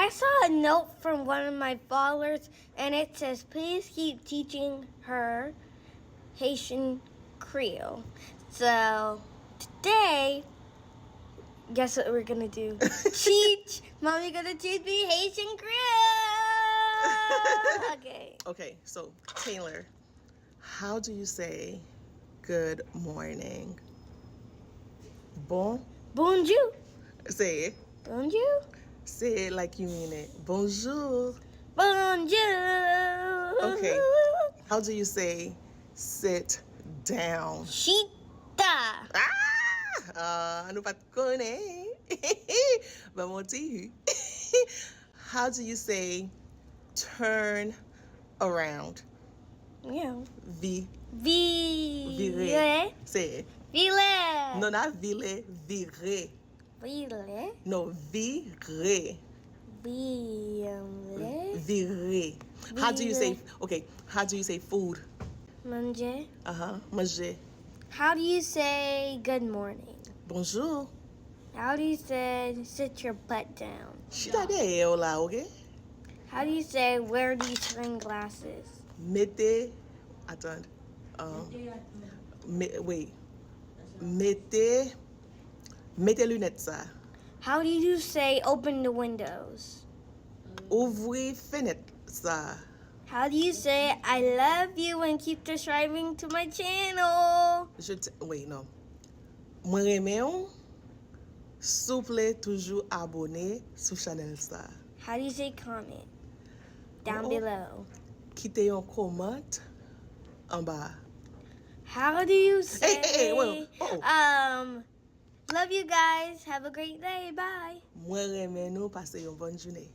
I saw a note from one of my followers, and it says, please keep teaching her Haitian Creole. So, today, guess what we're going to do? Mommy going to teach me Haitian Creole. Okay. Okay, so, Taylor, how do you say good morning? Bonjour. Say it. Bonjour. Say it like you mean it. Bonjour. Bonjour. Okay. How do you say sit down? Chita. Nous pas te connaît. But mon petit. How do you say turn around? Yeah. Virer. Say it. Vile. No, not virer. Virer. Vile. No, virer. Vile. Virer. How do you say? Okay. How do you say food? Manger. Manger. How do you say good morning? Bonjour. How do you say sit your butt down? Chita de là, okay? How do you say wear these sunglasses? Mettez. Attends. Wait. Mettez lunettes ça. How do you say open the windows? Ouvrez fenêtre ça. How do you say I love you and keep subscribing to my channel? Wait, no. Moi remè souple toujours abonné sur channel ça. How do you say comment? Down below. Quittez un comment en bas. How do you say Hey, wait. Love you guys. Have a great day. Bye. Moi remè nous passer une bonne journée.